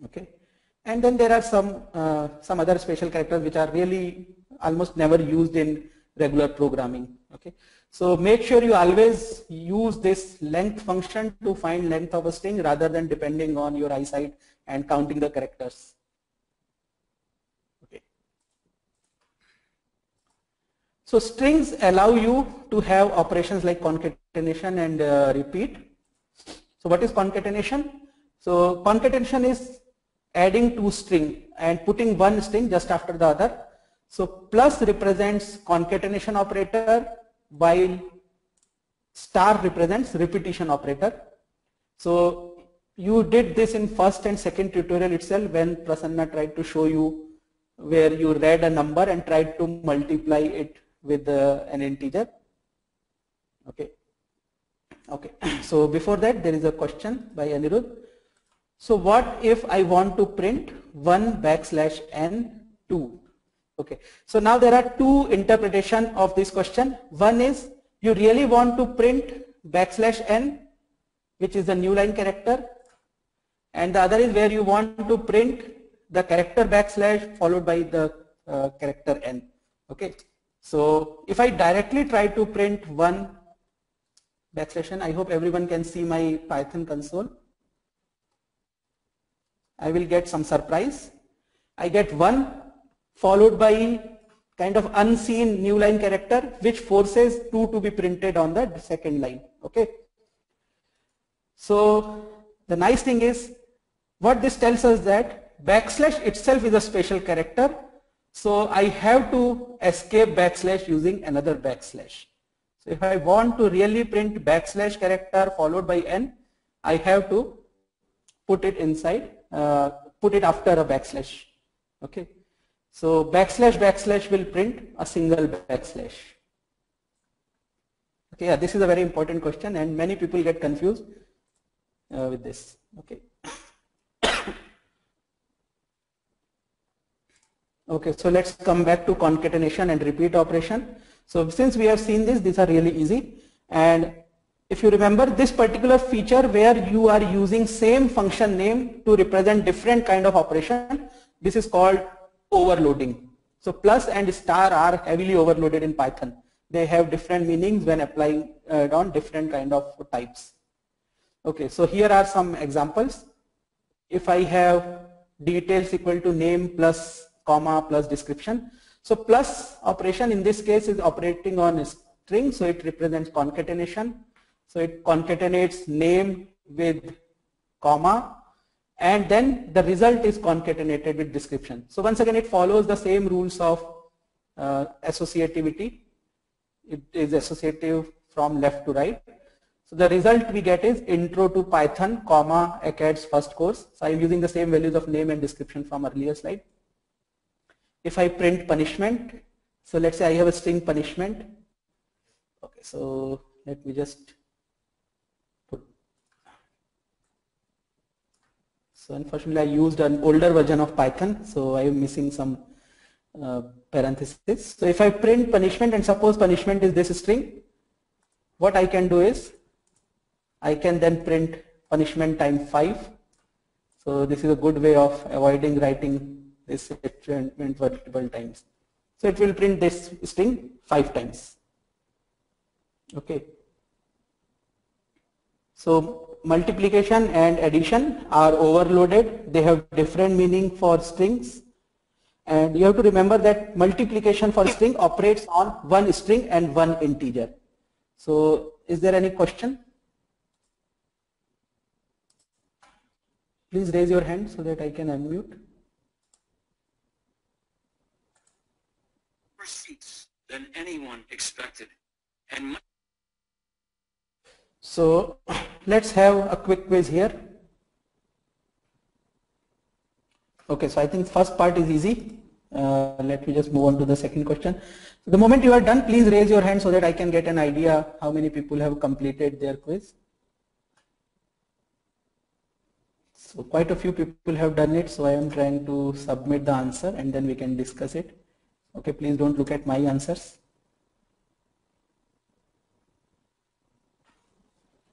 Okay, and then there are some other special characters which are really almost never used in regular programming. Okay, so make sure you always use this length function to find length of a string rather than depending on your eyesight and counting the characters. Okay, so strings allow you to have operations like concatenation and repeat. So what is concatenation? So concatenation is adding two strings and putting one string just after the other. So plus represents concatenation operator while star represents repetition operator. So you did this in first and second tutorial itself when Prasanna tried to show you where you read a number and tried to multiply it with an integer. Okay. Okay. So before that there is a question by Anirudh. So what if I want to print 1 \n 2? Okay, so now there are two interpretations of this question. One is you really want to print \n, which is the new line character, and the other is where you want to print the character / followed by the character n. Okay, so if I directly try to print 1 \n, I hope everyone can see my Python console. I will get some surprise. I get 1 followed by kind of unseen new line character which forces 2 to be printed on the second line. Okay. So the nice thing is what this tells us that / itself is a special character. So I have to escape / using another \. So if I want to really print / character followed by n, I have to put it inside. Put it after a \. Okay, so / will print a single \. Okay, yeah, this is a very important question and many people get confused with this. Okay. Okay, so let's come back to concatenation and repeat operation. So since we have seen this, these are really easy, and if you remember this particular feature where you are using same function name to represent different kind of operation, this is called overloading. So plus and star are heavily overloaded in Python. They have different meanings when applying on different kind of types. Okay, so here are some examples. If I have details equal to name plus comma plus description. So plus operation in this case is operating on a string, so it represents concatenation. So it concatenates name with comma and then the result is concatenated with description. So once again it follows the same rules of associativity. It is associative from left to right. So the result we get is intro to Python, comma, ACADS first course. So I am using the same values of name and description from earlier slide. If I print punishment, so let's say I have a string punishment. Okay, so let me just put. So unfortunately I used an older version of Python, so I am missing some parentheses. So if I print punishment and suppose punishment is this string, what I can do is I can then print punishment times 5. So this is a good way of avoiding writing this statement multiple times. So it will print this string 5 times. Okay. So multiplication and addition are overloaded. They have different meaning for strings. And you have to remember that multiplication for string operates on one string and one integer. So is there any question? Please raise your hand so that I can unmute. More seats than anyone expected. And so let's have a quick quiz here. Okay, so I think first part is easy. Let me just move on to the second question. So the moment you are done, please raise your hand so that I can get an idea how many people have completed their quiz. So quite a few people have done it, so I am trying to submit the answer and then we can discuss it. Okay, please don't look at my answers.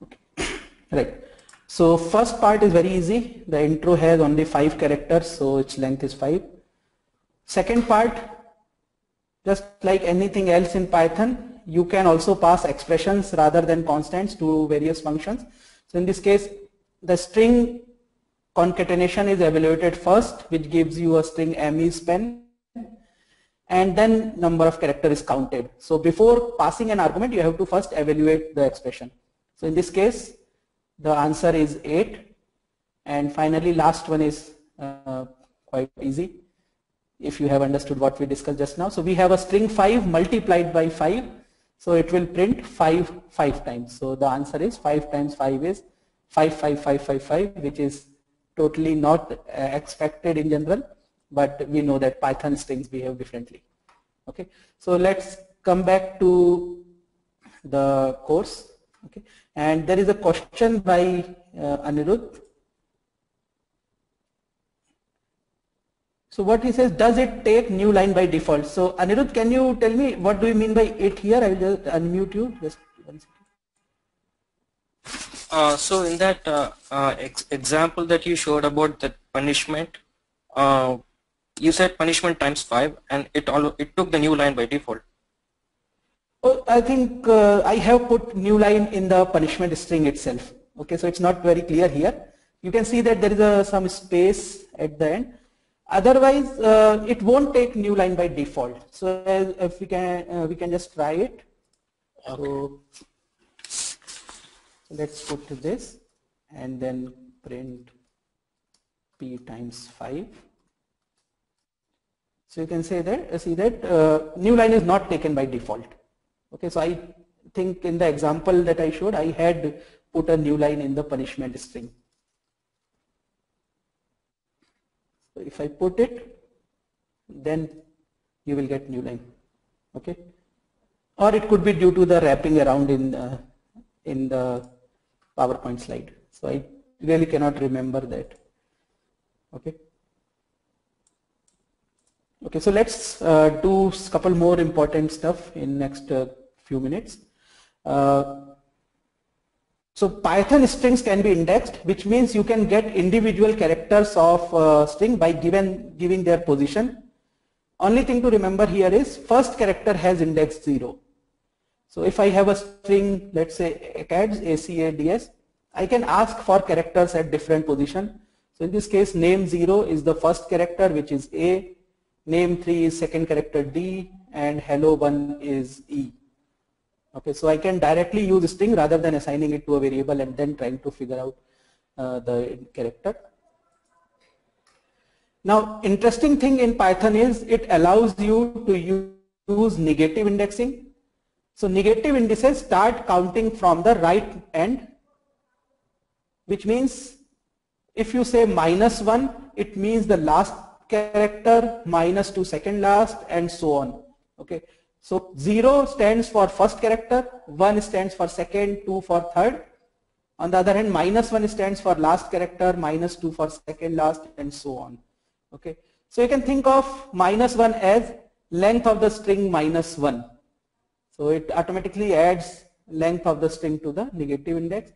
Okay. Right. So first part is very easy. The intro has only 5 characters, so its length is 5. Second part, just like anything else in Python, you can also pass expressions rather than constants to various functions. So in this case, the string concatenation is evaluated first, which gives you a string m is pen, and then number of characters is counted. So before passing an argument, you have to first evaluate the expression. So in this case, the answer is 8, and finally last one is quite easy if you have understood what we discussed just now. So we have a string 5 multiplied by 5, so it will print 5 times. So the answer is 5 times 5 is 55555, which is totally not expected in general, but we know that Python strings behave differently. Okay, so let's come back to the course. Okay, and there is a question by Anirudh. So what he says, does it take new line by default? So Anirudh, can you tell me what do you mean by it here? I will just unmute you. Just 1 second. So in that example that you showed about the punishment, you said punishment times 5, and it took the new line by default. Oh, I think I have put new line in the punishment string itself. Okay, so it's not very clear here. You can see that there is some space at the end. Otherwise, it won't take new line by default. So if we can just try it. Okay. So let's put this and then print p times 5. So you can say that new line is not taken by default. Okay, so I think in the example that I showed, I had put a new line in the punishment string. So if I put it, then you will get new line. Okay, or it could be due to the wrapping around in the PowerPoint slide. So I really cannot remember that. Okay. Okay, so let's do a couple more important stuff in next few minutes. So Python strings can be indexed, which means you can get individual characters of string by giving their position. Only thing to remember here is first character has index 0. So if I have a string, let's say ACADS, ACADS, I can ask for characters at different position. So in this case, name 0 is the first character, which is A, name 3 is second character D, and hello 1 is E. Okay, so I can directly use string rather than assigning it to a variable and then trying to figure out the character. Now, interesting thing in Python is it allows you to use negative indexing. So negative indices start counting from the right end, which means if you say -1, it means the last character, -2 second last, and so on. Okay. So 0 stands for first character, 1 stands for second, 2 for third. On the other hand, -1 stands for last character, -2 for second last, and so on. Okay. So you can think of -1 as length of the string -1. So it automatically adds length of the string to the negative index.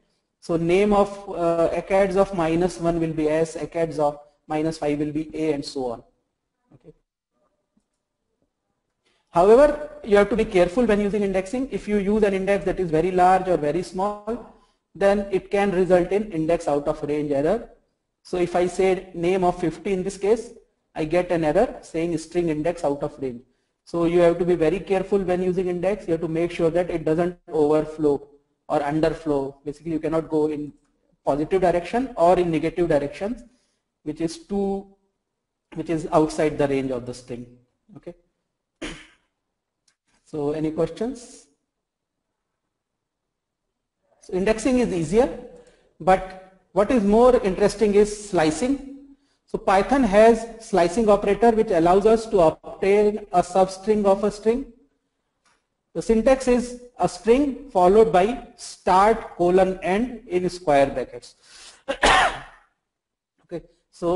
So name of ACADS of -1 will be S, ACADS of -5 will be A, and so on. Okay. However, you have to be careful when using indexing. If you use an index that is very large or very small, then it can result in index out of range error. So if I say name of 50 in this case, I get an error saying string index out of range. So you have to be very careful when using index. You have to make sure that it doesn't overflow or underflow. Basically, you cannot go in positive direction or in negative directions, which is outside the range of the string. Okay. So any questions? So indexing is easier, but what is more interesting is slicing. So Python has slicing operator which allows us to obtain a substring of a string. The syntax is a string followed by start colon end in square brackets. Okay, so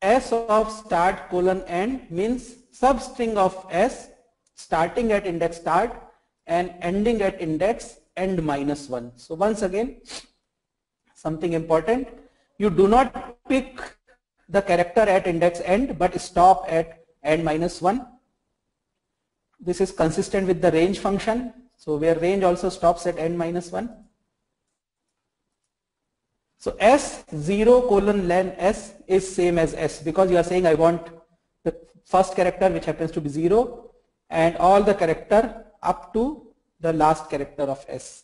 S of start colon end means substring of S starting at index start and ending at index end -1. So once again, something important, you do not pick the character at index end but stop at end -1. This is consistent with the range function, so where range also stops at end -1. So S0 colon len S is same as S because you are saying I want the first character which happens to be 0 and all the character up to the last character of S.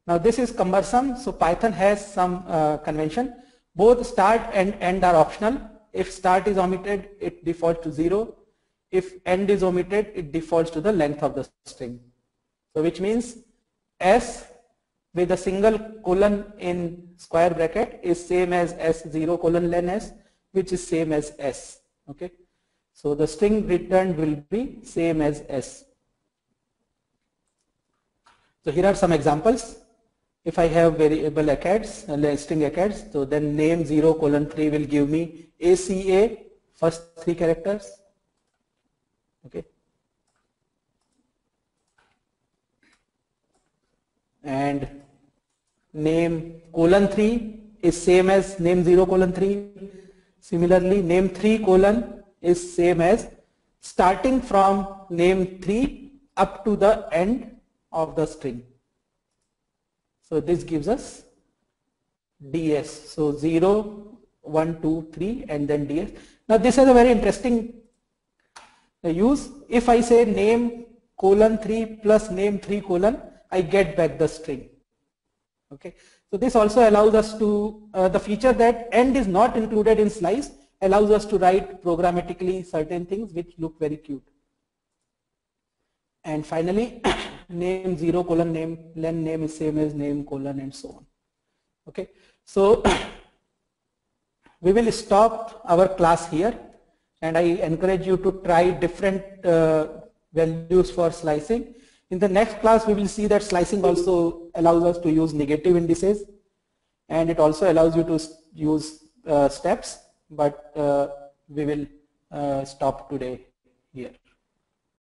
Now this is cumbersome, so Python has some convention. Both start and end are optional. If start is omitted, it defaults to 0. If end is omitted, it defaults to the length of the string. So which means S with a single colon in square bracket is same as S0 colon len S, which is same as S. Okay. So the string returned will be same as S. So here are some examples. If I have variable ACADS, string ACADS, so then name 0 colon 3 will give me ACA, first 3 characters. Okay. And name colon 3 is same as name 0 colon 3. Similarly, name 3 colon is same as starting from name 3 up to the end of the string. So this gives us DS. So 0, 1, 2, 3 and then DS. Now this has a very interesting use. If I say name colon 3 plus name 3 colon, I get back the string. Okay. So this also allows us to, the feature that end is not included in slice allows us to write programmatically certain things which look very cute. And finally, name 0 colon name len name is same as name colon and so on. Okay. So we will stop our class here and I encourage you to try different values for slicing. In the next class we will see that slicing also allows us to use negative indices and it also allows you to use steps, but we will stop today here.